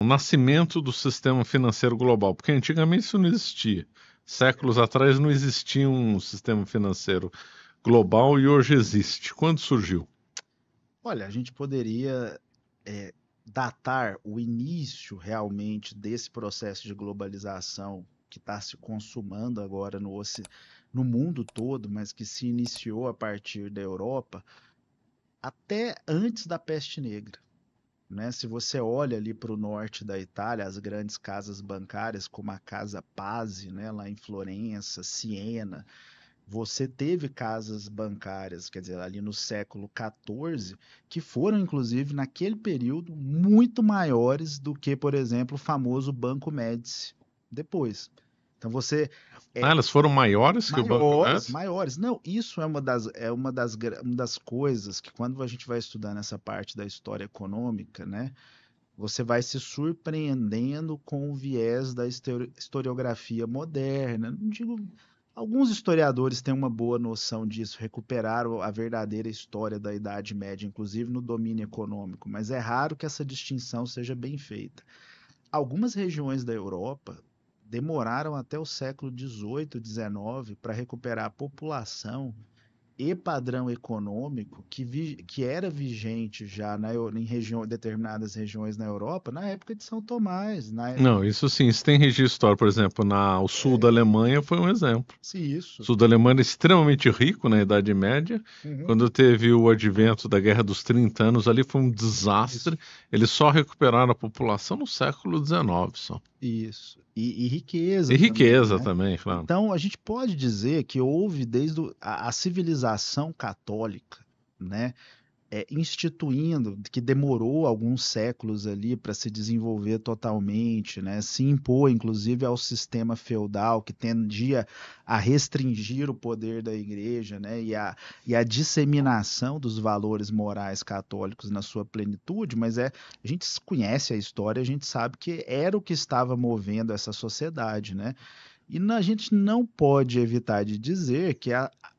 nascimento do sistema financeiro global, porque antigamente isso não existia. Séculos atrás não existia um sistema financeiro global e hoje existe. Quando surgiu? Olha, a gente poderia é, datar o início realmente desse processo de globalização que está se consumando agora no mundo todo, mas que se iniciou a partir da Europa, até antes da peste negra. Né? Se você olha ali para o norte da Itália, as grandes casas bancárias, como a Casa Pazzi, né, lá em Florença, Siena, você teve casas bancárias, quer dizer, ali no século XIV, que foram, inclusive, naquele período, muito maiores do que, por exemplo, o famoso Banco Médici, depois. Então você Ah, é, elas foram maiores que o Banco maiores, Médici? maiores. Não, isso uma das coisas que quando a gente vai estudar nessa parte da história econômica, né, você vai se surpreendendo com o viés da historiografia moderna. Não digo, alguns historiadores têm uma boa noção disso, recuperaram a verdadeira história da Idade Média, inclusive no domínio econômico, mas é raro que essa distinção seja bem feita. Algumas regiões da Europa demoraram até o século XVIII, XIX para recuperar a população e padrão econômico que era vigente já determinadas regiões na Europa na época de São Tomás. Não, isso sim, isso tem registro histórico, por exemplo, o sul da Alemanha foi um exemplo. Se O isso. sul da Alemanha era extremamente rico na Idade Média. Uhum. Quando teve o advento da Guerra dos 30 Anos, ali foi um desastre. Isso. Eles só recuperaram a população no século XIX só. Isso. E E riqueza também, riqueza né? também, claro. Então, a gente pode dizer que houve desde a civilização católica, né? Instituindo, que demorou alguns séculos ali para se desenvolver totalmente, né? Se impor, inclusive, ao sistema feudal que tendia a restringir o poder da igreja, né? E a disseminação dos valores morais católicos na sua plenitude, mas a gente conhece a história, a gente sabe que era o que estava movendo essa sociedade, né? A gente não pode evitar de dizer que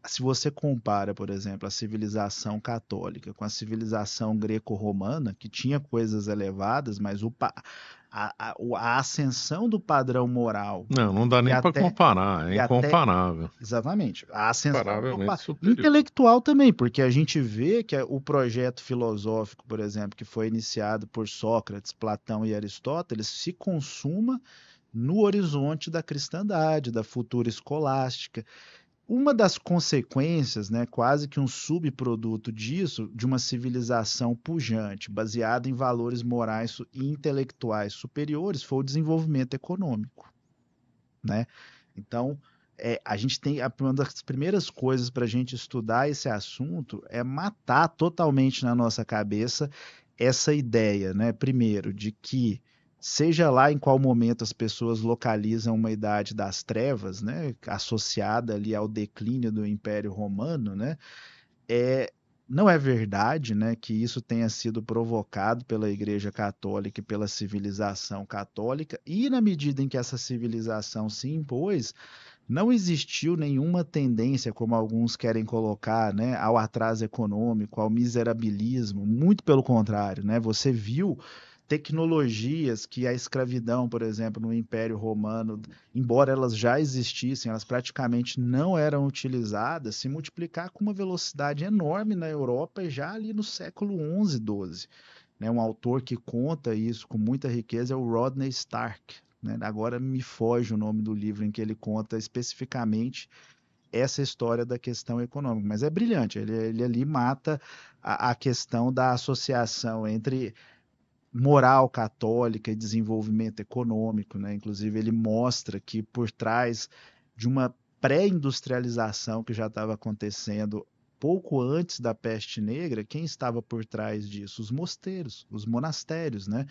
se você compara, por exemplo, a civilização católica com a civilização greco-romana, que tinha coisas elevadas, mas a ascensão do padrão moral, Não, né, não dá e nem para até, comparar, é e até incomparável. exatamente, a ascensão Comparavelmente superior. intelectual também, porque a gente vê que o projeto filosófico, por exemplo, que foi iniciado por Sócrates, Platão e Aristóteles, se consuma no horizonte da cristandade, da futura escolástica. Uma das consequências, né, quase que um subproduto disso, de uma civilização pujante, baseada em valores morais e intelectuais superiores, foi o desenvolvimento econômico, né? Então, a gente tem uma das primeiras coisas para a gente estudar esse assunto é matar totalmente na nossa cabeça essa ideia, né? Primeiro, de que seja lá em qual momento as pessoas localizam uma idade das trevas, né? Associada ali ao declínio do Império Romano, né? É, não é verdade, né, que isso tenha sido provocado pela Igreja Católica e pela civilização católica, e na medida em que essa civilização se impôs, não existiu nenhuma tendência, como alguns querem colocar, né, ao atraso econômico, ao miserabilismo, muito pelo contrário, né? Você viu tecnologias que a escravidão, por exemplo, no Império Romano, embora elas já existissem, elas praticamente não eram utilizadas, se multiplicar com uma velocidade enorme na Europa e já ali no século XI, XII. Né? Um autor que conta isso com muita riqueza é o Rodney Stark. Né? Agora me foge o nome do livro em que ele conta especificamente essa história da questão econômica, mas é brilhante. Ele ali mata a questão da associação entre moral católica e desenvolvimento econômico, né? Inclusive ele mostra que por trás de uma pré-industrialização que já estava acontecendo pouco antes da peste negra, quem estava por trás disso? Os mosteiros, os monastérios, né?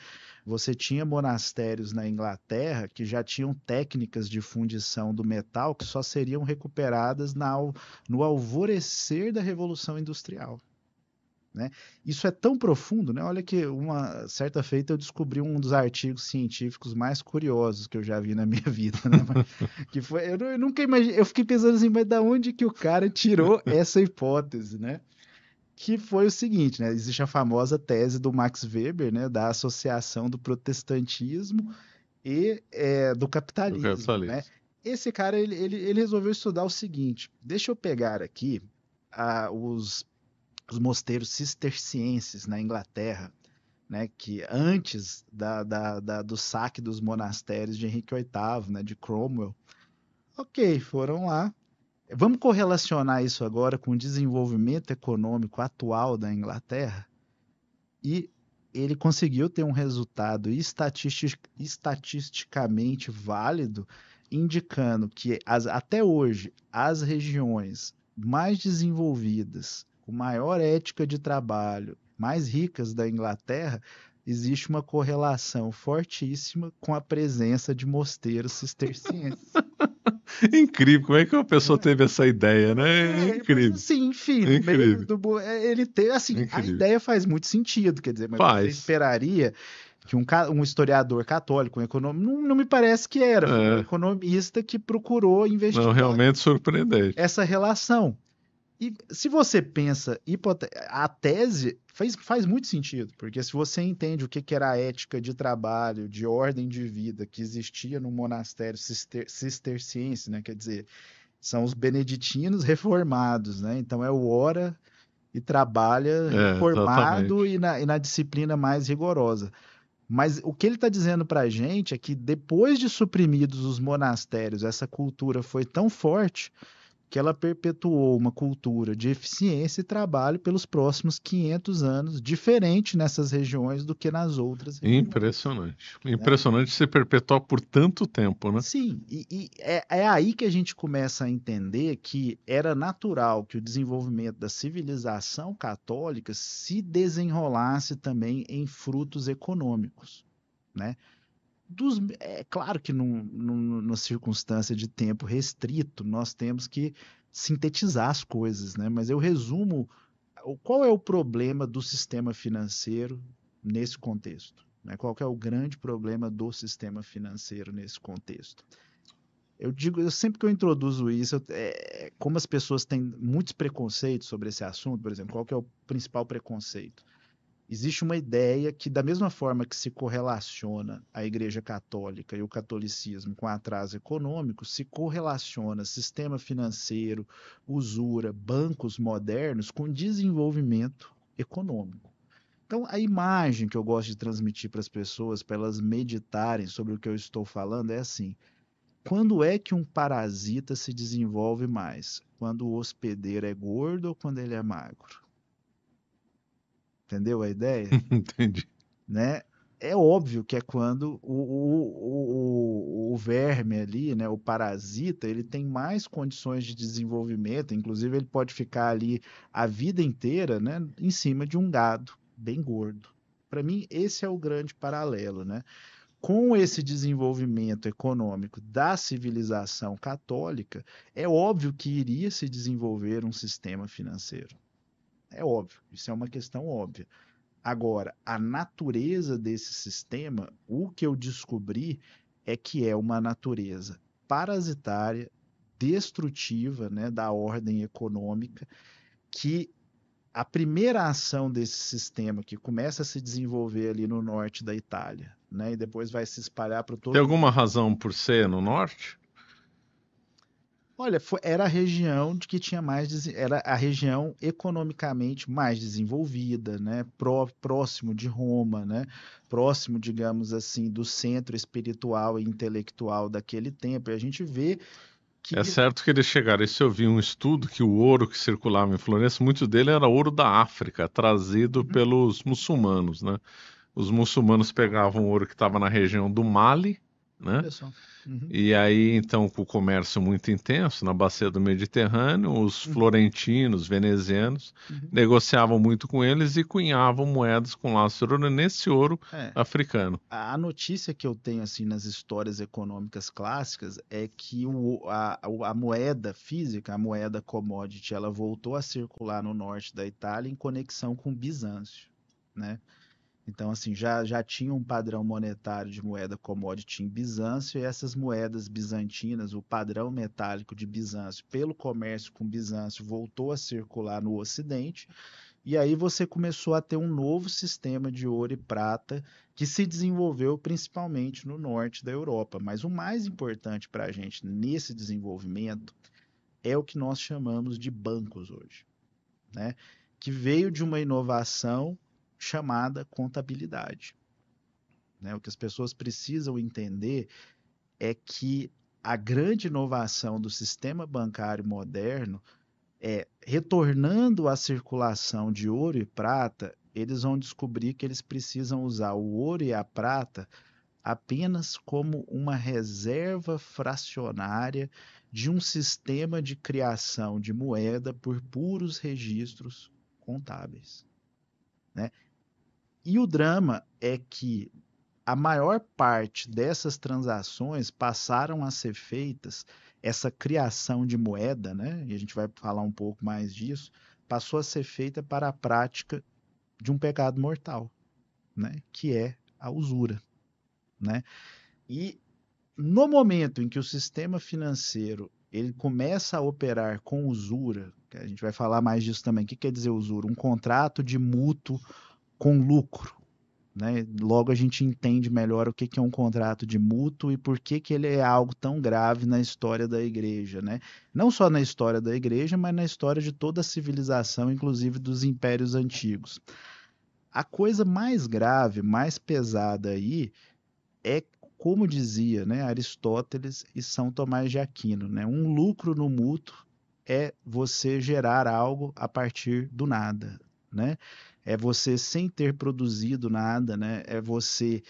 Você tinha monastérios na Inglaterra que já tinham técnicas de fundição do metal que só seriam recuperadas no alvorecer da Revolução Industrial. Né? Isso é tão profundo, né? Olha que uma certa feita eu descobri um dos artigos científicos mais curiosos que eu já vi na minha vida, né? Que foi, nunca imaginei, eu fiquei pensando assim, mas da onde que o cara tirou essa hipótese, né? que foi o seguinte, né? Existe a famosa tese do Max Weber, né? Da associação do protestantismo e do do capitalismo, né? capitalismo. Esse cara, ele resolveu estudar o seguinte, deixa eu pegar aqui os mosteiros cistercienses na Inglaterra, né, que antes do saque dos monastérios de Henrique VIII, né, de Cromwell. Ok, foram lá. Vamos correlacionar isso agora com o desenvolvimento econômico atual da Inglaterra e ele conseguiu ter um resultado estatisticamente válido, indicando que até hoje as regiões mais desenvolvidas, com maior ética de trabalho, mais ricas da Inglaterra, existe uma correlação fortíssima com a presença de mosteiros cistercienses. Incrível, como é que uma pessoa Não é? teve essa ideia, né? É Mas incrível, assim, enfim, no meio incrível, ele tem, assim, a incrível. ideia faz muito sentido, quer dizer, mas você Faz. esperaria que um historiador católico, um econômico, não me parece que era, foi um É, economista que procurou não, investigar realmente surpreendente. essa relação. E se você pensa, a tese faz muito sentido, porque se você entende o que que era a ética de trabalho, de ordem de vida que existia no monastério cisterciense, né? Quer dizer, são os beneditinos reformados, né? Então é o ora e trabalha É, reformado exatamente. e na disciplina mais rigorosa. Mas o que ele está dizendo para a gente é que depois de suprimidos os monastérios, essa cultura foi tão forte que ela perpetuou uma cultura de eficiência e trabalho pelos próximos 500 anos, diferente nessas regiões do que nas outras regiões, Impressionante. né? Impressionante se perpetuar por tanto tempo, né? Sim, e é aí que a gente começa a entender que era natural que o desenvolvimento da civilização católica se desenrolasse também em frutos econômicos, né? É claro que numa circunstância de tempo restrito, nós temos que sintetizar as coisas, né? Mas eu resumo qual é o problema do sistema financeiro nesse contexto, né? Qual que é o grande problema do sistema financeiro nesse contexto? Eu digo, sempre que eu introduzo isso, como as pessoas têm muitos preconceitos sobre esse assunto, por exemplo, qual que é o principal preconceito? Existe uma ideia que, da mesma forma que se correlaciona a Igreja Católica e o catolicismo com atraso econômico, se correlaciona sistema financeiro, usura, bancos modernos com desenvolvimento econômico. Então, a imagem que eu gosto de transmitir para as pessoas, para elas meditarem sobre o que eu estou falando, é assim: quando é que um parasita se desenvolve mais? Quando o hospedeiro é gordo ou quando ele é magro? Entendeu a ideia? Entendi. Né? É óbvio que é quando o verme ali, né, o parasita, ele tem mais condições de desenvolvimento, inclusive ele pode ficar ali a vida inteira, né, em cima de um gado bem gordo. Para mim, esse é o grande paralelo, né? Com esse desenvolvimento econômico da civilização católica, é óbvio que iria se desenvolver um sistema financeiro. É óbvio, isso é uma questão óbvia. Agora, a natureza desse sistema, o que eu descobri é que é uma natureza parasitária, destrutiva, né, da ordem econômica, que a primeira ação desse sistema que começa a se desenvolver ali no norte da Itália, né, e depois vai se espalhar para Tem todo alguma mundo. razão por ser no norte? Olha, era a região de que tinha era a região economicamente mais desenvolvida, né? Próximo de Roma, né? Próximo, digamos assim, do centro espiritual e intelectual daquele tempo. E a gente vê É que certo que eles chegaram. Isso eu vi um estudo que o ouro que circulava em Florença, muito dele era ouro da África, trazido uhum, pelos muçulmanos, né? Os muçulmanos pegavam o ouro que estava na região do Mali, né? olha só. Uhum, E aí, então, com o comércio muito intenso na bacia do Mediterrâneo, os uhum, florentinos, venezianos, uhum. negociavam muito com eles e cunhavam moedas com lastro de ouro nesse ouro É. africano. A notícia que eu tenho assim nas histórias econômicas clássicas é que a moeda física, a moeda commodity, ela voltou a circular no norte da Itália em conexão com Bizâncio, né? Então, assim, já tinha um padrão monetário de moeda commodity em Bizâncio, e essas moedas bizantinas, o padrão metálico de Bizâncio, pelo comércio com Bizâncio, voltou a circular no Ocidente, E aí você começou a ter um novo sistema de ouro e prata que se desenvolveu principalmente no norte da Europa. Mas o mais importante para a gente nesse desenvolvimento é o que nós chamamos de bancos hoje, né? Que veio de uma inovação chamada contabilidade, né? O que as pessoas precisam entender é que a grande inovação do sistema bancário moderno é, retornando à circulação de ouro e prata, eles vão descobrir que eles precisam usar o ouro e a prata apenas como uma reserva fracionária de um sistema de criação de moeda por puros registros contábeis, né? E o drama é que a maior parte dessas transações passaram a ser feitas, essa criação de moeda, né? E a gente vai falar um pouco mais disso, passou a ser feita para a prática de um pecado mortal, né? Que é a usura, né? E no momento em que o sistema financeiro ele começa a operar com usura, que a gente vai falar mais disso também. O que quer dizer usura? Um contrato de mútuo com lucro, né? Logo a gente entende melhor o que é um contrato de mútuo e por que ele é algo tão grave na história da igreja, né? Não só na história da igreja, mas na história de toda a civilização, inclusive dos impérios antigos. A coisa mais grave, mais pesada aí é, como dizia, né, Aristóteles e São Tomás de Aquino, né? Um lucro no mútuo é você gerar algo a partir do nada, né? É você sem ter produzido nada, né? É você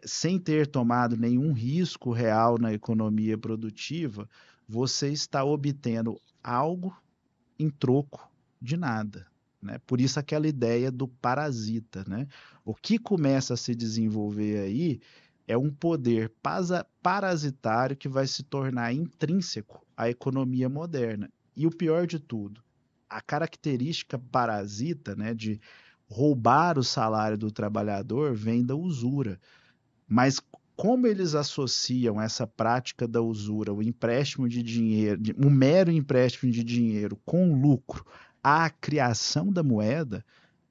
sem ter tomado nenhum risco real na economia produtiva, você está obtendo algo em troco de nada, né? Por isso aquela ideia do parasita, né? O que começa a se desenvolver aí é um poder parasitário que vai se tornar intrínseco à economia moderna. E o pior de tudo, a característica parasita, né, de roubar o salário do trabalhador vem da usura. Mas como eles associam essa prática da usura, o empréstimo de dinheiro, um mero empréstimo de dinheiro com lucro à criação da moeda,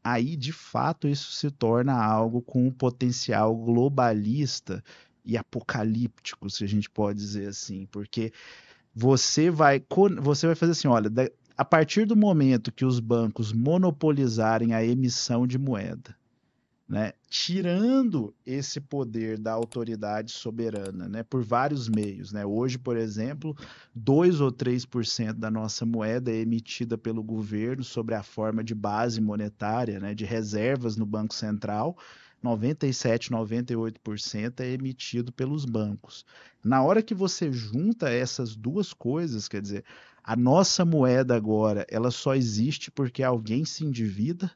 aí de fato isso se torna algo com um potencial globalista e apocalíptico, se a gente pode dizer assim, porque você vai fazer assim, olha, a partir do momento que os bancos monopolizarem a emissão de moeda, né, tirando esse poder da autoridade soberana, né, por vários meios, né? Hoje, por exemplo, 2 ou 3% da nossa moeda é emitida pelo governo sobre a forma de base monetária, né, de reservas no Banco Central. 97, 98% é emitido pelos bancos. Na hora que você junta essas duas coisas, quer dizer, a nossa moeda agora, ela só existe porque alguém se endivida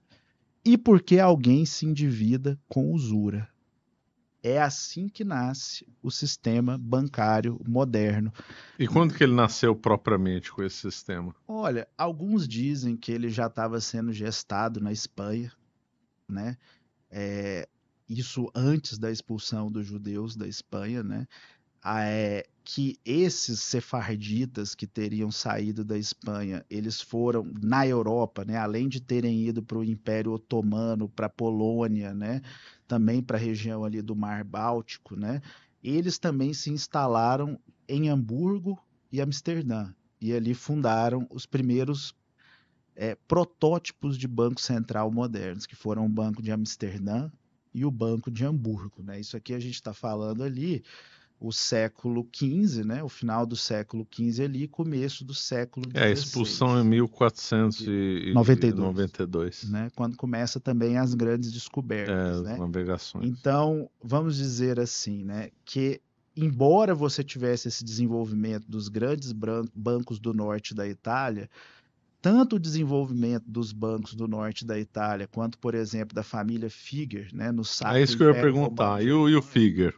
e porque alguém se endivida com usura. É assim que nasce o sistema bancário moderno. E quando que ele nasceu propriamente com esse sistema? Olha, alguns dizem que ele já estava sendo gestado na Espanha, né? Isso antes da expulsão dos judeus da Espanha, né? Que esses sefarditas que teriam saído da Espanha, eles foram na Europa, né, além de terem ido para o Império Otomano, para a Polônia, né, também para a região ali do Mar Báltico, né, eles também se instalaram em Hamburgo e Amsterdã, e ali fundaram os primeiros protótipos de banco central modernos, que foram o Banco de Amsterdã e o Banco de Hamburgo, né? Isso aqui a gente está falando ali o século XV, né? O final do século XV ali, começo do século A expulsão em XVI, 92, 1492. né? Quando começa também as grandes descobertas, As né? navegações. Então, vamos dizer assim, né? Que embora você tivesse esse desenvolvimento dos grandes bancos do norte da Itália, tanto o desenvolvimento dos bancos do norte da Itália, quanto, por exemplo, da família Figer, né, no É Sacro isso que eu ia Império Romano perguntar. de E o Alemanha, Figure?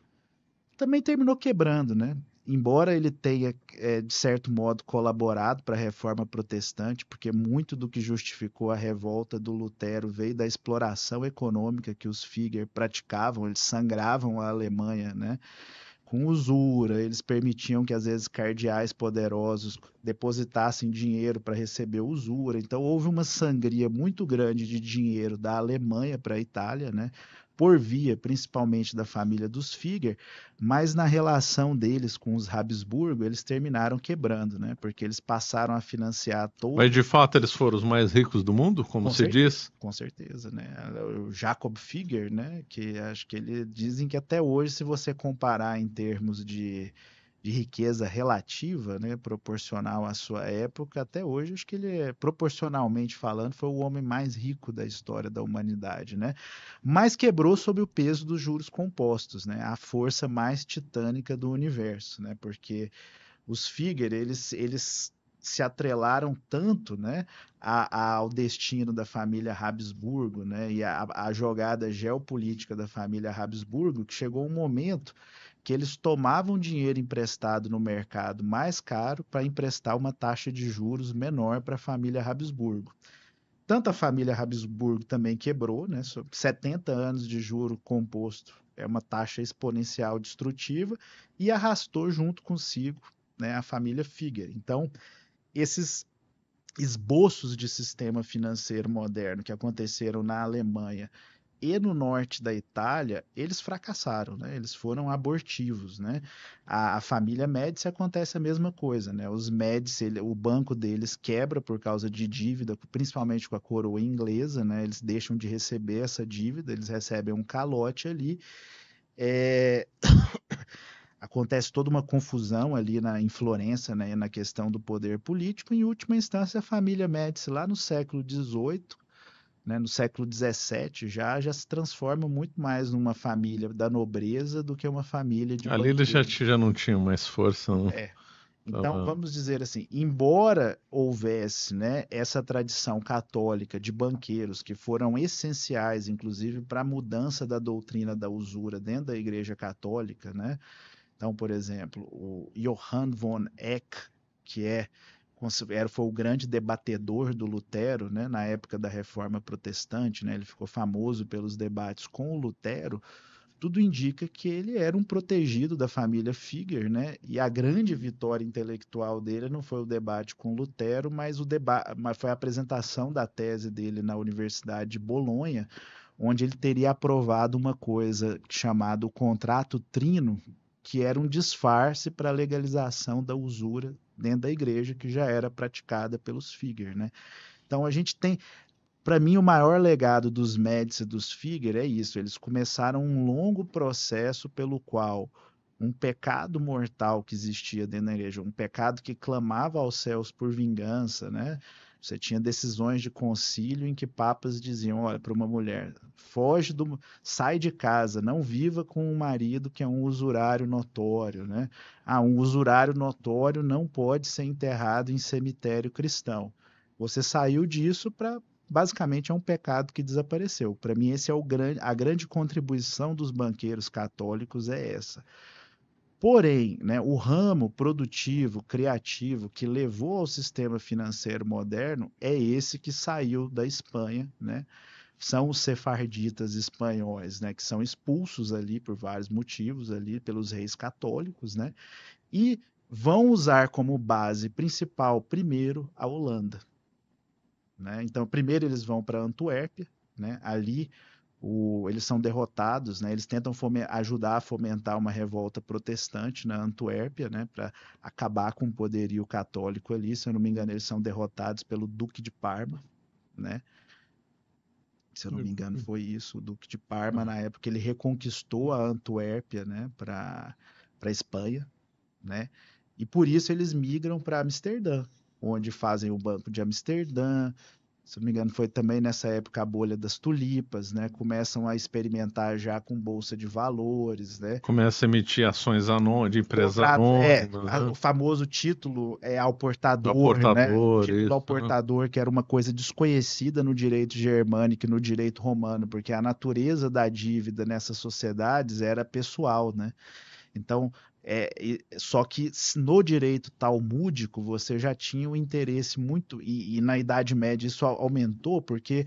também terminou quebrando, né? Embora ele tenha, de certo modo, colaborado para a reforma protestante, porque muito do que justificou a revolta do Lutero veio da exploração econômica que os Figer praticavam, eles sangravam a Alemanha, né? com usura, eles permitiam que às vezes cardeais poderosos depositassem dinheiro para receber usura. Então houve uma sangria muito grande de dinheiro da Alemanha para a Itália, né? Por via principalmente da família dos Figer, mas na relação deles com os Habsburgo, eles terminaram quebrando, né? Porque eles passaram a financiar Mas todo. de fato eles foram os mais ricos do mundo, como se diz? Com certeza, né? O Jacob Figer, né? Que acho que ele dizem que até hoje, se você comparar em termos de riqueza relativa, né? Proporcional à sua época, até hoje acho que ele é, proporcionalmente falando, foi o homem mais rico da história da humanidade, né? Mas quebrou sob o peso dos juros compostos, né? A força mais titânica do universo, né? Porque os Figuer, eles se atrelaram tanto, né, ao destino da família Habsburgo, né, e a jogada geopolítica da família Habsburgo, que chegou um momento que eles tomavam dinheiro emprestado no mercado mais caro para emprestar uma taxa de juros menor para a família Habsburgo. Tanto a família Habsburgo também quebrou, né, 70 anos de juro composto é uma taxa exponencial destrutiva e arrastou junto consigo, né, a família Figer. Então, esses esboços de sistema financeiro moderno que aconteceram na Alemanha e no norte da Itália, eles fracassaram, né? Eles foram abortivos, né? A família Médici acontece a mesma coisa, né? Os Médici, o banco deles quebra por causa de dívida, principalmente com a coroa inglesa, né? Eles deixam de receber essa dívida, eles recebem um calote ali. É, acontece toda uma confusão ali em Florença, né, na questão do poder político. Em última instância, a família Médici, lá no século XVIII, né, no século XVII, já se transforma muito mais numa família da nobreza do que uma família de Ali eles banqueiros. já não tinham mais força, não. É. Então, Tava- vamos dizer assim, embora houvesse, né, essa tradição católica de banqueiros que foram essenciais, inclusive, para a mudança da doutrina da usura dentro da Igreja Católica, né? Então, por exemplo, o Johann von Eck, que foi o grande debatedor do Lutero, né, na época da Reforma Protestante, né, ele ficou famoso pelos debates com o Lutero. Tudo indica que ele era um protegido da família Figer, né? E a grande vitória intelectual dele não foi o debate com Lutero, mas foi a apresentação da tese dele na Universidade de Bolonha, onde ele teria aprovado uma coisa chamada o contrato trino, que era um disfarce para a legalização da usura dentro da igreja, que já era praticada pelos Figer, né? Então a gente tem, para mim, o maior legado dos Médici e dos Figer é isso. Eles começaram um longo processo pelo qual um pecado mortal que existia dentro da igreja, um pecado que clamava aos céus por vingança, né? Você tinha decisões de concílio em que papas diziam, olha, para uma mulher, sai de casa, não viva com um marido que é um usurário notório, né? Ah, um usurário notório não pode ser enterrado em cemitério cristão. Você saiu disso para basicamente é um pecado que desapareceu. Para mim, esse é a grande contribuição dos banqueiros católicos é essa. Porém, né, o ramo produtivo, criativo, que levou ao sistema financeiro moderno é esse que saiu da Espanha, né? São os sefarditas espanhóis, né, que são expulsos ali por vários motivos ali pelos reis católicos, né? E vão usar como base principal primeiro a Holanda, né? Então, primeiro eles vão para Antuérpia, né? Ali eles são derrotados, né? Eles tentam ajudar a fomentar uma revolta protestante na Antuérpia, né? Para acabar com o poderio católico ali. Se eu não me engano, eles são derrotados pelo Duque de Parma, né? Se eu não me engano, foi isso. O Duque de Parma, na época, ele reconquistou a Antuérpia, né? Para Espanha, né? E por isso eles migram para Amsterdã, onde fazem o Banco de Amsterdã. Se não me engano, foi também nessa época a bolha das tulipas, né? Começam a experimentar já com bolsa de valores, né? Começa a emitir ações de empresas anônimas, O né? famoso título ao portador, né? O Aportador, título ao isso, né? portador, que era uma coisa desconhecida no direito germânico e no direito romano, porque a natureza da dívida nessas sociedades era pessoal, né? Então, só que no direito talmúdico você já tinha um interesse muito, e na Idade Média isso aumentou, porque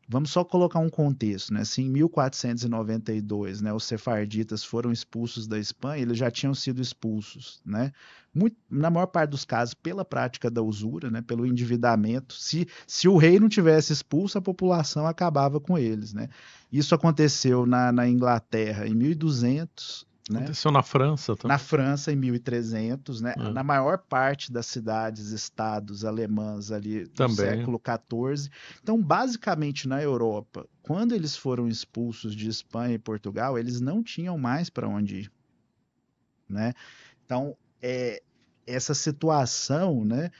Vamos só colocar um contexto, né? Se em 1492, né, os sefarditas foram expulsos da Espanha, eles já tinham sido expulsos, né? Na maior parte dos casos, pela prática da usura, né, pelo endividamento. Se o rei não tivesse expulso, a população acabava com eles, né? Isso aconteceu na Inglaterra em 1200, né? Aconteceu na França Na também. França, em 1300, né? É, Na maior parte das cidades, estados alemãs ali do também. século XIV. Então, basicamente, na Europa, quando eles foram expulsos de Espanha e Portugal, eles não tinham mais para onde ir, né? Então, essa situação, né?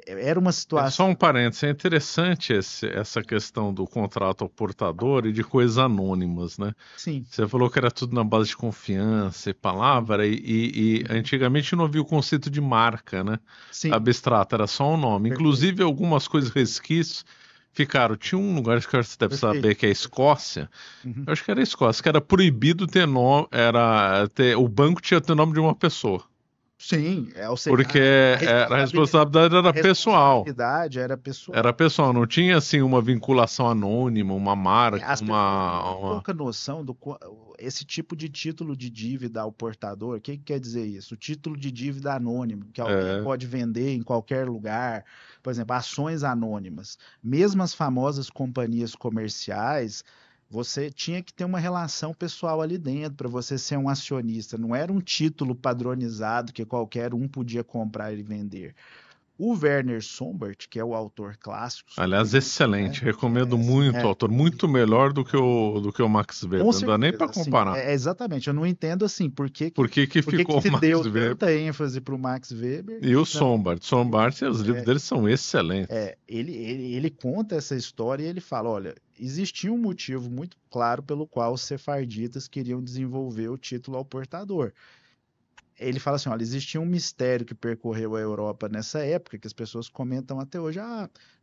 Era uma Só um situação. parênteses, é interessante essa questão do contrato ao portador e de coisas anônimas, né? Sim, Você falou que era tudo na base de confiança e sim, palavra, e uhum, antigamente não havia o conceito de marca, né? sim, Abstrata, era só um nome. perfeito, Inclusive, algumas coisas resquícios ficaram. Tinha um lugar que você deve perfeito. saber, que é a Escócia. Uhum. Eu acho que era a Escócia, que era proibido ter nome, o banco tinha que ter o nome de uma pessoa. Sim, ou seja, Porque a responsabilidade a era pessoal. responsabilidade era Era pessoal. pessoal, não tinha assim uma vinculação anônima, uma marca, As pessoas têm muito pouca noção esse tipo de título de dívida ao portador. O que que quer dizer isso? O título de dívida anônimo, que alguém é, pode vender em qualquer lugar, por exemplo, ações anônimas. Mesmo as famosas companhias comerciais, você tinha que ter uma relação pessoal ali dentro para você ser um acionista. Não era um título padronizado que qualquer um podia comprar e vender. O Werner Sombart, que é o autor clássico sobre aliás, isso, né? excelente. Recomendo Assim, muito o autor, muito melhor do que o Max com Weber. Não dá nem certeza, para assim, comparar. exatamente. Eu não entendo assim Por que que por que que ficou o se Max deu Weber tanta ênfase para o Max Weber e o e não. Sombart? Sombart, os livros dele são excelentes. Ele conta essa história e ele fala, olha, existia um motivo muito claro pelo qual os sefarditas queriam desenvolver o título ao portador. Ele fala assim, olha, existia um mistério que percorreu a Europa nessa época, que as pessoas comentam até hoje,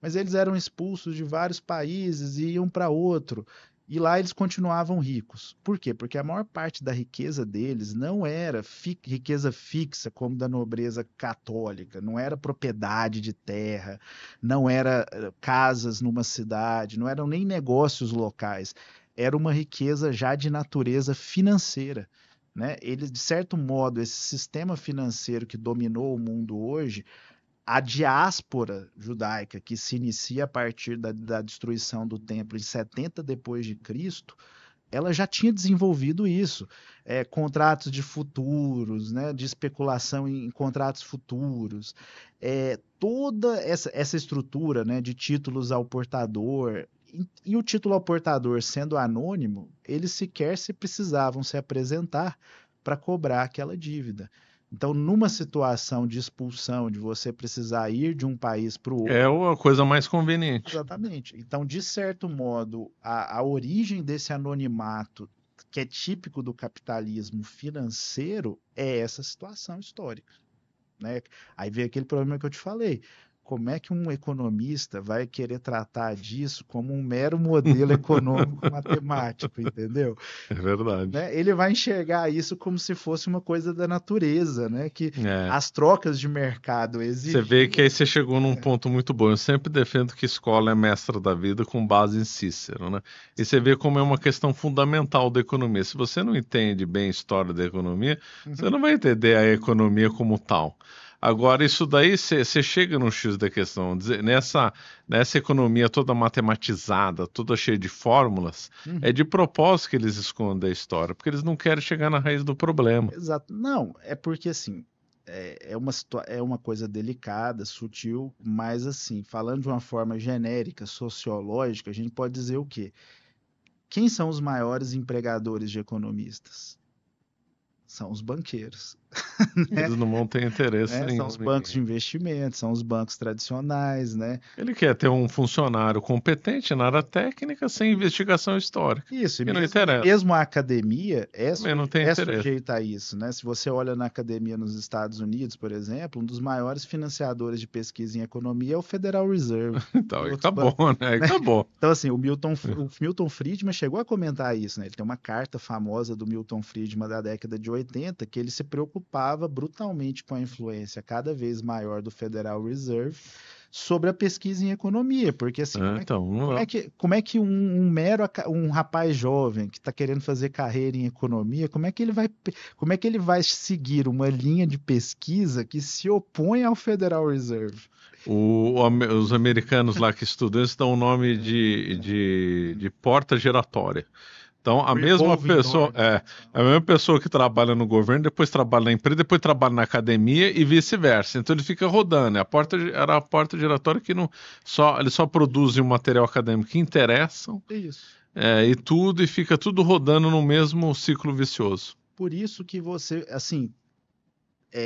mas eles eram expulsos de vários países e iam para outro, e lá eles continuavam ricos. Por quê? Porque a maior parte da riqueza deles não era riqueza fixa, como da nobreza católica, não era propriedade de terra, não era casas numa cidade, não eram nem negócios locais, era uma riqueza já de natureza financeira, né? Eles, de certo modo, esse sistema financeiro que dominou o mundo hoje, a diáspora judaica que se inicia a partir da destruição do templo em 70 depois de Cristo, ela já tinha desenvolvido isso, contratos de futuros, né, de especulação em contratos futuros, toda essa estrutura, né, de títulos ao portador, e o título ao portador sendo anônimo, eles sequer se precisavam se apresentar para cobrar aquela dívida. Então, numa situação de expulsão, de você precisar ir de um país para o É outro, a coisa mais conveniente. exatamente. Então, de certo modo, a origem desse anonimato, que é típico do capitalismo financeiro, é essa situação histórica, né? Aí vem aquele problema que eu te falei. Como é que um economista vai querer tratar disso como um mero modelo econômico matemático, entendeu? É verdade. Né? Ele vai enxergar isso como se fosse uma coisa da natureza, né? Que É. as trocas de mercado Você vê que exigiam. aí você chegou num ponto muito bom. Eu sempre defendo que escola é mestra da vida com base em Cícero, né? E você vê como é uma questão fundamental da economia. Se você não entende bem a história da economia, você Uhum. não vai entender a economia como tal. Agora, isso daí, você chega no X da questão. Nessa economia toda matematizada, toda cheia de fórmulas, é Uhum. de propósito que eles escondem a história, porque eles não querem chegar na raiz do problema. Exato. Não, é porque assim, é uma coisa delicada, sutil, mas assim, falando de uma forma genérica, sociológica, a gente pode dizer o quê? Quem são os maiores empregadores de economistas? São os banqueiros, né? Eles não vão ter interesse São nenhum os bancos de em. investimento, são os bancos tradicionais, né? Ele quer ter um funcionário competente na área técnica sem investigação histórica. Isso, E não e interessa. mesmo a academia Também não tem é interesse. sujeita a isso, né? Se você olha na academia nos Estados Unidos, por exemplo, um dos maiores financiadores de pesquisa em economia é o Federal Reserve Então, e aí outros acabou, bancos, né? Aí né? acabou. Então, assim, o Milton Friedman chegou a comentar isso, né? Ele tem uma carta famosa do Milton Friedman da década de 80 que ele se preocupava brutalmente com a influência cada vez maior do Federal Reserve sobre a pesquisa em economia, porque assim, Então, como é que um rapaz jovem que está querendo fazer carreira em economia, como é que ele vai seguir uma linha de pesquisa que se opõe ao Federal Reserve? os americanos lá que estudam, eles dão o nome de porta giratória. Então, Revolving door, né, que eles falam. a mesma pessoa que trabalha no governo, depois trabalha na empresa, depois trabalha na academia e vice-versa. Então, ele fica rodando. Era a porta giratória que eles só produzem o material acadêmico que interessam, Isso. e tudo, e fica tudo rodando no mesmo ciclo vicioso. Por isso que você, assim,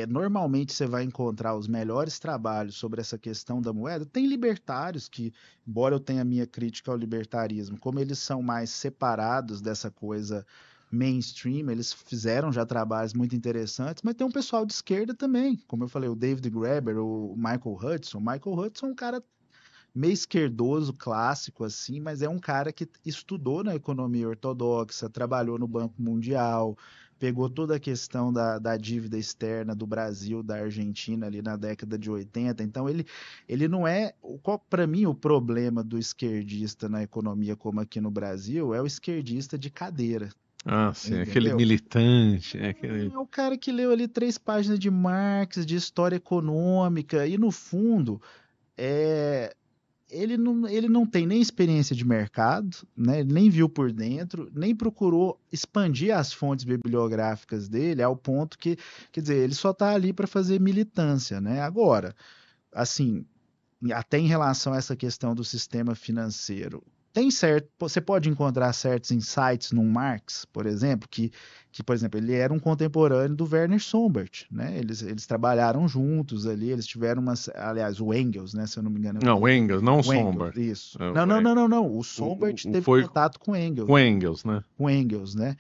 normalmente você vai encontrar os melhores trabalhos sobre essa questão da moeda. Tem libertários que, embora eu tenha minha crítica ao libertarismo, como eles são mais separados dessa coisa mainstream, eles fizeram já trabalhos muito interessantes, mas tem um pessoal de esquerda também, como eu falei, o David Graeber, o Michael Hudson. O Michael Hudson é um cara meio esquerdoso, clássico, assim, mas é um cara que estudou na economia ortodoxa, trabalhou no Banco Mundial, pegou toda a questão da dívida externa do Brasil, da Argentina ali na década de 80. Então, ele não é. Para mim, o problema do esquerdista na economia, como aqui no Brasil, é o esquerdista de cadeira. Ah, sim, aquele Entendeu? militante, aquele... É o cara que leu ali 3 páginas de Marx, de história econômica, e no fundo, é, ele não tem nem experiência de mercado, né? Ele nem viu por dentro, nem procurou expandir as fontes bibliográficas dele ao ponto que, quer dizer, ele só está ali para fazer militância, né? Agora, assim, até em relação a essa questão do sistema financeiro, você pode encontrar certos insights num Marx, por exemplo, por exemplo, ele era um contemporâneo do Werner Sombart, né? Eles trabalharam juntos ali, eles tiveram aliás, o Engels, né? Se eu não me engano. Não, o Engels, não o O Engels, Sombart. isso. É, Não. O Sombart teve foi contato com o Engels, com Engels, né? com Engels, né?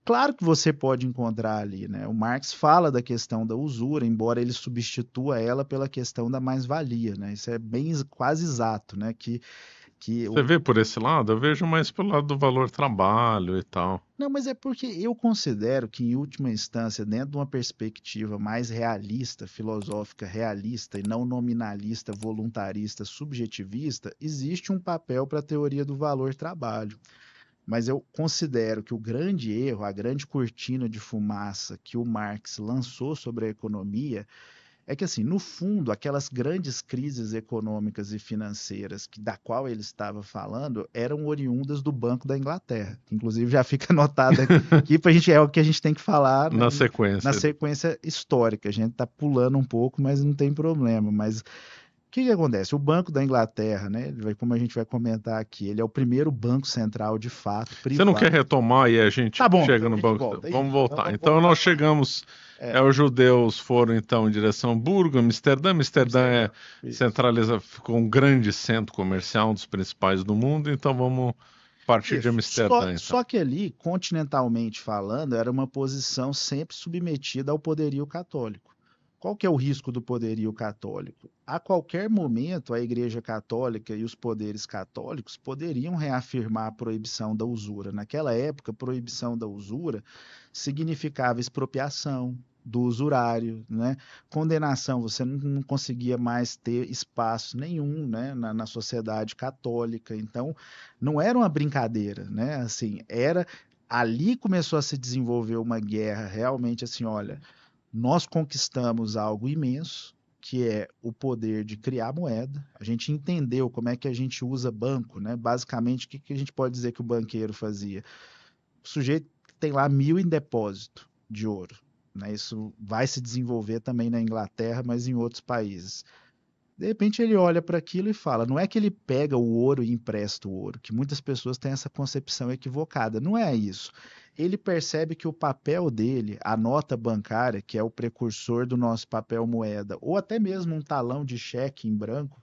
Claro que você pode encontrar ali, né? O Marx fala da questão da usura, embora ele substitua ela pela questão da mais-valia, né? Isso é bem quase exato, né? Que Você vê por esse lado? Eu vejo mais pelo lado do valor trabalho e tal. Não, mas é porque eu considero que, em última instância, dentro de uma perspectiva mais realista, filosófica realista, e não nominalista, voluntarista, subjetivista, existe um papel para a teoria do valor-trabalho. Mas eu considero que o grande erro, a grande cortina de fumaça que o Marx lançou sobre a economia é que, assim, no fundo, aquelas grandes crises econômicas e financeiras da qual ele estava falando eram oriundas do Banco da Inglaterra. Que, inclusive, já fica anotado aqui para a gente, é o que a gente tem que falar, né, na sequência histórica. A gente está pulando um pouco, mas não tem problema. Mas o que acontece? O Banco da Inglaterra, né, como a gente vai comentar aqui, ele é o primeiro banco central de fato privado. Você não quer retomar e a gente Tá bom, chega então no a gente banco? volta. Vamos Isso. voltar. Então, Então nós chegamos. Os judeus foram então em direção a Hamburgo, Amsterdã. Amsterdã ficou um grande centro comercial, um dos principais do mundo. Então vamos partir de Amsterdã. Então. Só que ali, continentalmente falando, era uma posição sempre submetida ao poderio católico. Qual que é o risco do poderio católico? A qualquer momento, a Igreja Católica e os poderes católicos poderiam reafirmar a proibição da usura. Naquela época, proibição da usura significava expropriação do usurário, né? Condenação, você não conseguia mais ter espaço nenhum, né, na sociedade católica. Então, não era uma brincadeira, né? Assim, ali começou a se desenvolver uma guerra realmente assim, olha, nós conquistamos algo imenso, que é o poder de criar moeda. A gente entendeu como é que a gente usa banco, né? Basicamente, o que a gente pode dizer que o banqueiro fazia? O sujeito tem lá 1.000 em depósito de ouro, né? Isso vai se desenvolver também na Inglaterra, mas em outros países. De repente ele olha para aquilo e fala, não é que ele pega o ouro e empresta o ouro, que muitas pessoas têm essa concepção equivocada, não é isso. Ele percebe que o papel dele, a nota bancária, que é o precursor do nosso papel moeda, ou até mesmo um talão de cheque em branco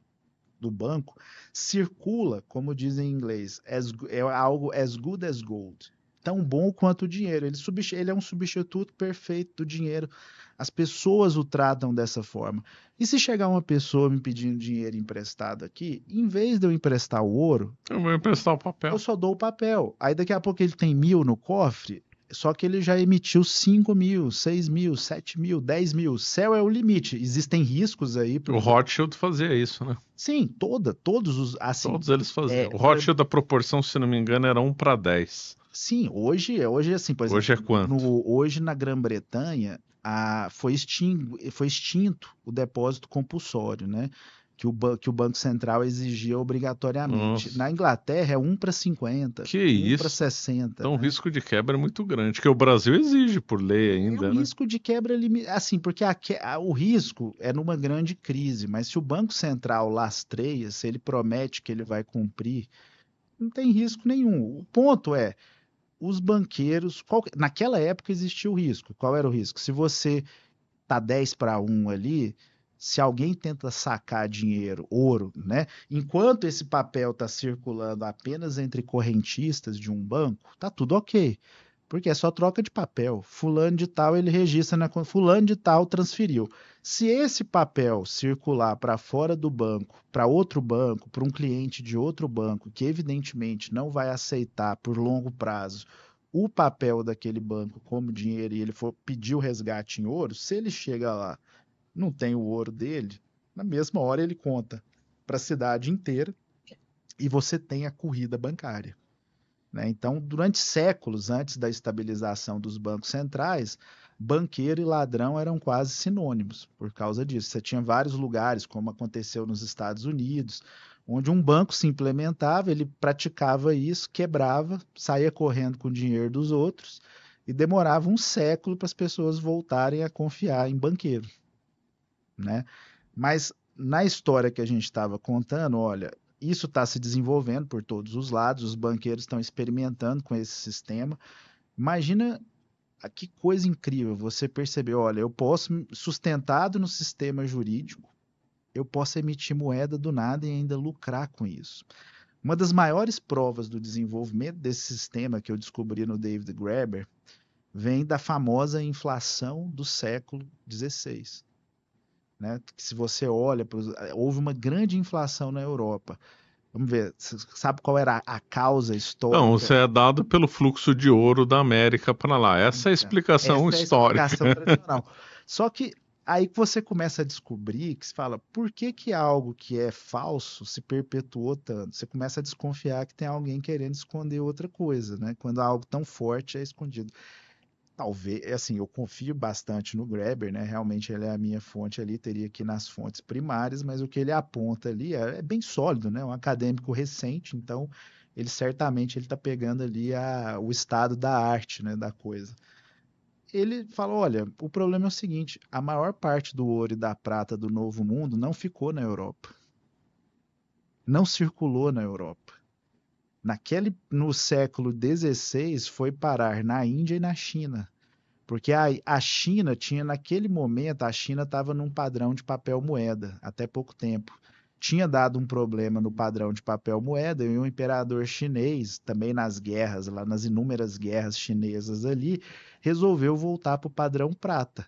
do banco, circula, como dizem em inglês, é algo as good as gold. Tão bom quanto o dinheiro. Ele é um substituto perfeito do dinheiro. As pessoas o tratam dessa forma. E se chegar uma pessoa me pedindo dinheiro emprestado aqui, em vez de eu emprestar o ouro, eu vou emprestar o papel. eu só dou o papel. Aí daqui a pouco ele tem 1.000 no cofre, Só que ele já emitiu 5 mil, 6 mil, 7 mil, 10 mil. O céu é o limite. Existem riscos aí. O Rothschild fazia isso, né? Sim, todos os. Assim, Todos eles faziam. O Rothschild, a proporção, se não me engano, era 1:10. sim, hoje assim, por Hoje é exemplo, quanto? hoje na Grã-Bretanha foi extinto o depósito compulsório, né? Que o Banco Central exigia obrigatoriamente. Nossa, Na Inglaterra é 1:50, que 1 para isso? 60, Então o né? risco de quebra é muito grande, que o Brasil exige por lei É um ainda, né? risco de quebra assim, porque o risco é numa grande crise, mas se o Banco Central lastreia, se ele promete que ele vai cumprir, não tem risco nenhum. O ponto é, os banqueiros, naquela época existia o risco. Qual era o risco? Se você tá 10-1 ali, se alguém tenta sacar dinheiro, ouro, né? Enquanto esse papel está circulando apenas entre correntistas de um banco, tá tudo ok. Porque é só troca de papel. Fulano de tal, ele registra na conta. Fulano de tal transferiu. Se esse papel circular para fora do banco, para outro banco, para um cliente de outro banco, que evidentemente não vai aceitar por longo prazo o papel daquele banco como dinheiro e ele for pedir o resgate em ouro, se ele chega lá, não tem o ouro dele, na mesma hora ele conta para a cidade inteira e você tem a corrida bancária. Né? Então, durante séculos antes da estabilização dos bancos centrais, banqueiro e ladrão eram quase sinônimos por causa disso. Você tinha vários lugares, como aconteceu nos Estados Unidos, onde um banco se implementava, ele praticava isso, quebrava, saía correndo com o dinheiro dos outros e demorava um século para as pessoas voltarem a confiar em banqueiro. Né? Mas na história que a gente estava contando, olha, isso está se desenvolvendo por todos os lados, os banqueiros estão experimentando com esse sistema. Imagina que coisa incrível você perceber, olha, eu posso, sustentado no sistema jurídico, eu posso emitir moeda do nada e ainda lucrar com isso. Uma das maiores provas do desenvolvimento desse sistema que eu descobri no David Graeber vem da famosa inflação do século XVI. Né? Que se você olha, houve uma grande inflação na Europa. Vamos ver, você sabe qual era a causa Não, histórica? você é dado pelo fluxo de ouro da América para lá. Essa é a Então, explicação essa é a histórica. explicação tradicional. Só que aí que você começa a descobrir que se fala, por que que algo que é falso se perpetuou tanto? Você começa a desconfiar que tem alguém querendo esconder outra coisa, né? Quando algo tão forte é escondido. Talvez, assim, eu confio bastante no Graeber, né? Realmente ele é a minha fonte ali, teria que ir nas fontes primárias, mas o que ele aponta ali é bem sólido, né? Um acadêmico recente, então ele certamente ele está pegando ali o estado da arte, né, da coisa. Ele fala, olha, o problema é o seguinte, a maior parte do ouro e da prata do Novo Mundo não ficou na Europa, não circulou na Europa. No século XVI foi parar na Índia e na China. Porque a China tinha, naquele momento, a China estava num padrão de papel moeda, até pouco tempo. Tinha dado um problema no padrão de papel moeda e o imperador chinês, também nas guerras, lá nas inúmeras guerras chinesas ali, resolveu voltar para o padrão prata.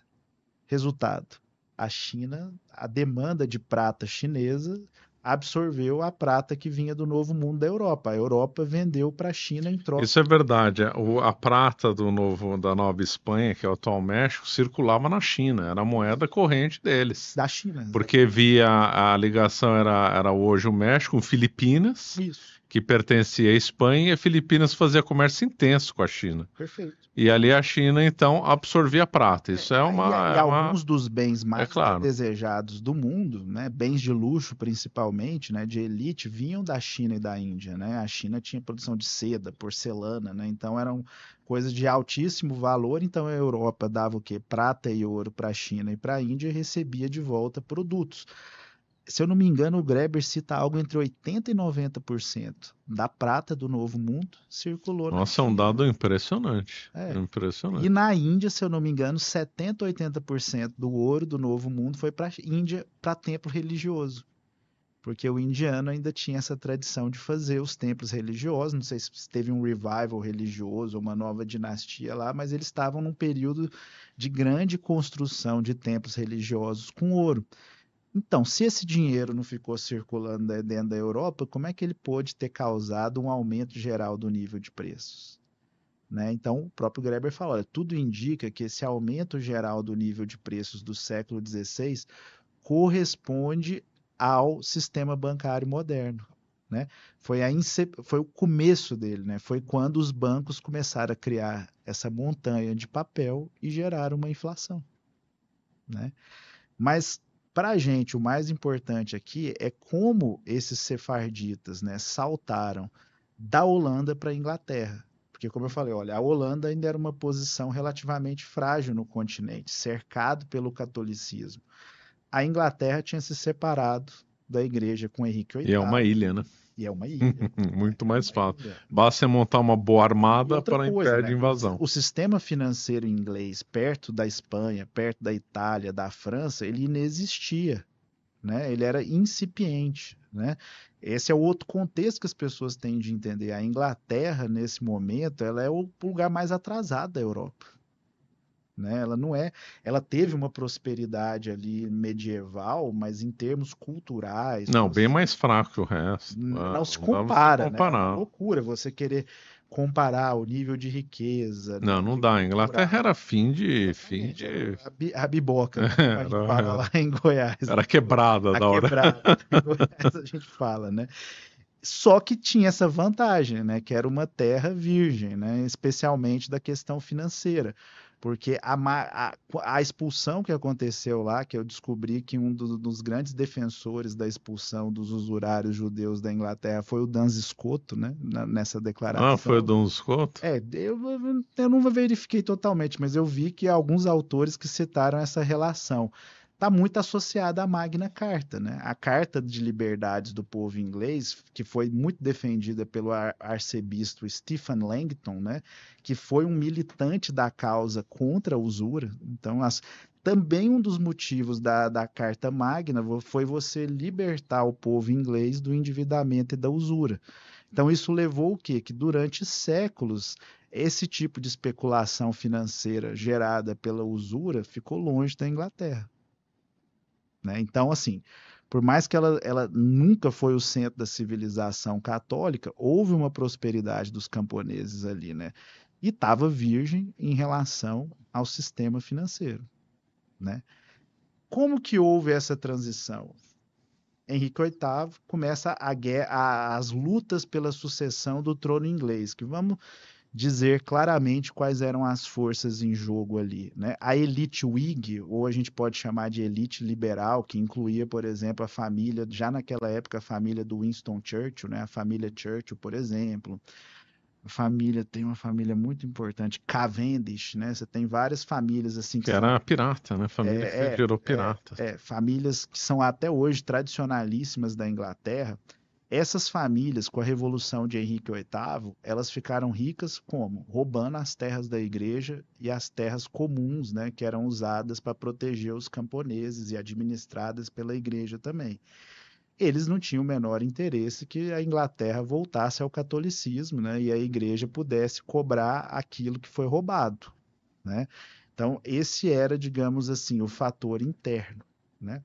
Resultado: a demanda de prata chinesa absorveu a prata que vinha do Novo Mundo da Europa. A Europa vendeu para a China em troca Isso é verdade. A prata da Nova Espanha, que é o atual México, circulava na China. Era a moeda corrente deles. da China, Porque exatamente. via a ligação era hoje o México com Filipinas, Isso, que pertencia à Espanha, e a Filipinas fazia comércio intenso com a China. perfeito. E ali a China, então, absorvia a prata. Isso é E alguns dos bens é mais claro. desejados do mundo, né, bens de luxo principalmente, né, de elite, vinham da China e da Índia, né? A China tinha produção de seda, porcelana, né? Então eram coisas de altíssimo valor. Então a Europa dava o quê? Prata e ouro para a China e para a Índia e recebia de volta produtos. Se eu não me engano, o Greber cita algo entre 80% e 90% da prata do Novo Mundo circulou na Nossa, é um China. dado impressionante. É. E Impressionante. na Índia, se eu não me engano, 70, 80% do ouro do Novo Mundo foi para a Índia para templo religioso. Porque o indiano ainda tinha essa tradição de fazer os templos religiosos. Não sei se teve um revival religioso ou uma nova dinastia lá, mas eles estavam num período de grande construção de templos religiosos com ouro. Então, se esse dinheiro não ficou circulando dentro da Europa, como é que ele pôde ter causado um aumento geral do nível de preços? né? Então, o próprio Graeber fala, olha, tudo indica que esse aumento geral do nível de preços do século XVI corresponde ao sistema bancário moderno, né? Foi o começo dele, né? Foi quando os bancos começaram a criar essa montanha de papel e geraram uma inflação, né? Mas para a gente o mais importante aqui é como esses sefarditas, né, saltaram da Holanda para a Inglaterra. Porque, como eu falei, olha, a Holanda ainda era uma posição relativamente frágil no continente, cercado pelo catolicismo. A Inglaterra tinha se separado da igreja com Henrique E é uma VIII, ilha, né? e é uma ilha, né? Muito É mais uma fácil. ilha. Basta montar uma boa E armada outra para coisa, impedir né? invasão. O sistema financeiro inglês, perto da Espanha, perto da Itália, da França, ele inexistia, né? Ele era incipiente, né? Esse é o outro contexto que as pessoas têm de entender. A Inglaterra, nesse momento, ela é o lugar mais atrasado da Europa, né? Ela não é, ela teve uma prosperidade ali medieval, mas em termos culturais, Não, bem mais fraco que o resto. não se Não dá pra você compara, né? É uma comparar. loucura você querer comparar o nível de riqueza, Não, né? não De dá. A Inglaterra cultural. era fim Exatamente, era de... a biboca, né? Como a gente fala lá em Goiás, Era né? quebrada A da hora. quebrada. Em Goiás a gente fala, né? Só que tinha essa vantagem, né? Que era uma terra virgem, né? Especialmente da questão financeira. Porque a expulsão que aconteceu lá, que eu descobri que um dos grandes defensores da expulsão dos usurários judeus da Inglaterra foi o Duns Scoto, né? Nessa Ah, foi o declaração. Dom Scott? Eu não verifiquei totalmente, mas eu vi que alguns autores que citaram essa relação está muito associada à Magna Carta, né? A Carta de Liberdades do Povo Inglês, que foi muito defendida pelo arcebispo Stephen Langton, né? Que foi um militante da causa contra a usura. Então, também um dos motivos da Carta Magna foi você libertar o povo inglês do endividamento e da usura. Então, isso levou o quê? Que durante séculos, esse tipo de especulação financeira gerada pela usura ficou longe da Inglaterra, né? Então, assim, por mais que ela nunca foi o centro da civilização católica, houve uma prosperidade dos camponeses ali, né? E estava virgem em relação ao sistema financeiro, né? Como que houve essa transição? Henrique VIII começa as lutas pela sucessão do trono inglês, que vamos dizer claramente quais eram as forças em jogo ali, né? A elite Whig, ou a gente pode chamar de elite liberal, que incluía, por exemplo, a família, já naquela época, a família do Winston Churchill, né? A família Churchill, por exemplo. Tem uma família muito importante, Cavendish, né? Você tem várias famílias assim que Que são era pirata, né? Família que gerou piratas. famílias que são até hoje tradicionalíssimas da Inglaterra. Essas famílias, com a Revolução de Henrique VIII, elas ficaram ricas como? Roubando as terras da igreja e as terras comuns, né, que eram usadas para proteger os camponeses e administradas pela igreja também. Eles não tinham o menor interesse que a Inglaterra voltasse ao catolicismo, né, e a igreja pudesse cobrar aquilo que foi roubado, né? Então, esse era, digamos assim, o fator interno, né?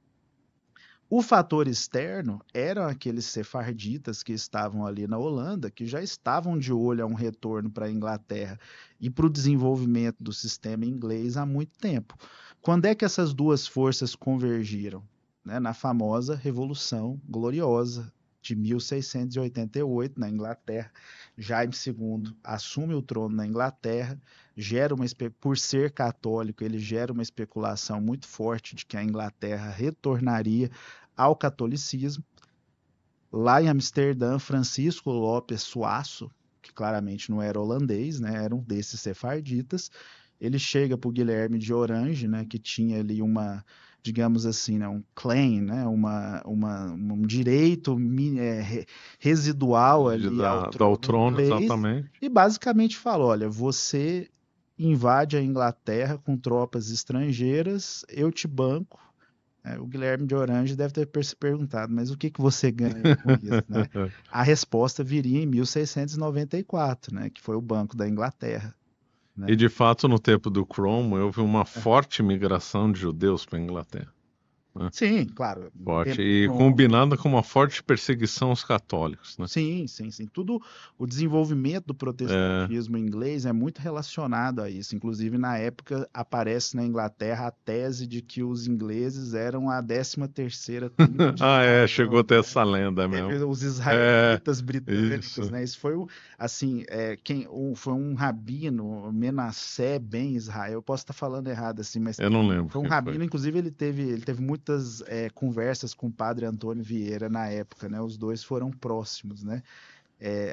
O fator externo eram aqueles sefarditas que estavam ali na Holanda, que já estavam de olho a um retorno para a Inglaterra e para o desenvolvimento do sistema inglês há muito tempo. Quando é que essas duas forças convergiram? Né? Na famosa Revolução Gloriosa de 1688, na Inglaterra. Jaime II assume o trono na Inglaterra, por ser católico, ele gera uma especulação muito forte de que a Inglaterra retornaria ao catolicismo. Lá em Amsterdã, Francisco Lopes Suaço, que claramente não era holandês, né, era um desses sefarditas, ele chega para o Guilherme de Orange, né, que tinha ali digamos assim, né, um claim, né, um direito residual ali Ao trono trono, inglês, exatamente. e basicamente falou, olha, você invade a Inglaterra com tropas estrangeiras, eu te banco. O Guilherme de Orange deve ter se perguntado, mas o que que você ganha com isso, né? A resposta viria em 1694, né? Que foi o Banco da Inglaterra, E né? de fato, no tempo do Cromwell, houve uma forte migração de judeus para a Inglaterra. né? Sim, claro. Forte. E combinada com uma forte perseguição aos católicos, né? Sim. Tudo o desenvolvimento do protestantismo inglês é muito relacionado a isso. Inclusive, na época, aparece na Inglaterra a tese de que os ingleses eram a 13ª tribo de Israel, chegou até essa lenda mesmo. Os israelitas britânicos, isso. né? Isso foi assim, foi um rabino, Menassé ben Israel. Eu posso estar falando errado assim, mas eu não lembro. foi um rabino. Inclusive, ele teve muitas conversas com o padre Antônio Vieira na época, né? Os dois foram próximos, né?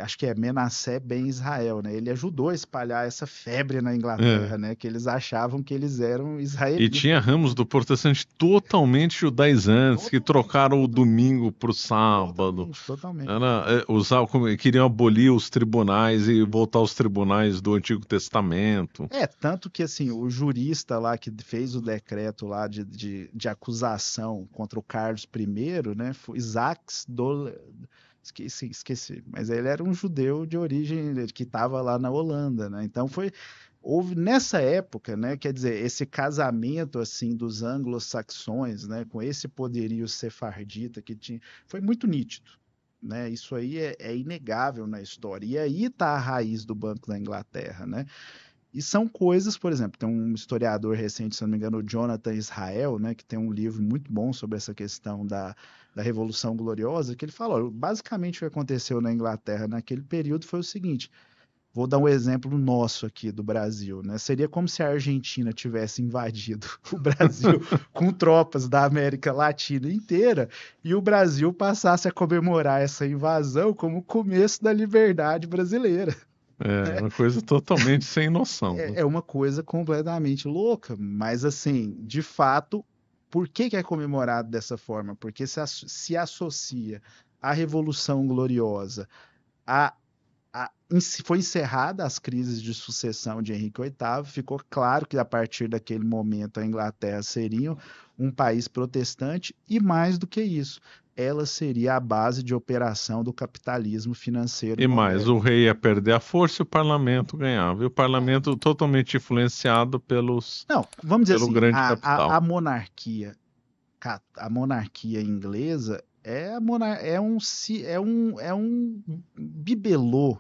Acho que é Menassé ben Israel, né? Ele ajudou a espalhar essa febre na Inglaterra, né? Que eles achavam que eles eram israelitas. E tinha ramos do protestante totalmente judaizantes, que trocaram o domingo para o sábado. Totalmente. Queriam abolir os tribunais e voltar aos tribunais do Antigo Testamento. Tanto que assim, o jurista lá que fez o decreto lá de acusação contra o Carlos I, né? Foi Isaacs Esqueci, mas ele era um judeu de origem que estava lá na Holanda, né? Então houve nessa época, né? Quer dizer, esse casamento assim dos anglo-saxões, né? Com esse poderio sefardita que tinha, foi muito nítido, né? Isso aí é inegável na história. E aí está a raiz do Banco da Inglaterra, né? E são coisas, por exemplo, tem um historiador recente, se não me engano, o Jonathan Israel, né, que tem um livro muito bom sobre essa questão da Revolução Gloriosa, que ele fala, olha, basicamente o que aconteceu na Inglaterra naquele período foi o seguinte, vou dar um exemplo nosso aqui do Brasil, né? Seria como se a Argentina tivesse invadido o Brasil com tropas da América Latina inteira e o Brasil passasse a comemorar essa invasão como o começo da liberdade brasileira. É uma coisa totalmente sem noção. É uma coisa completamente louca, mas assim, de fato, por que é comemorado dessa forma? Porque se associa à Revolução Gloriosa, foi encerrada as crises de sucessão de Henrique VIII, ficou claro que a partir daquele momento a Inglaterra seria um país protestante e mais do que isso, ela seria a base de operação do capitalismo financeiro. E mais, o rei ia perder a força e o parlamento ganhava. E o parlamento totalmente influenciado pelos vamos dizer pelo assim, grande capital. A monarquia inglesa é um bibelô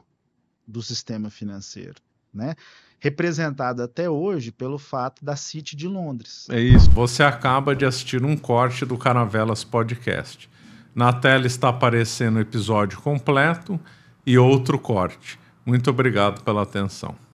do sistema financeiro, né? Representado até hoje pelo fato da City de Londres. É isso. Você acaba de assistir um corte do Caravelas Podcast. Na tela está aparecendo o episódio completo e outro corte. Muito obrigado pela atenção.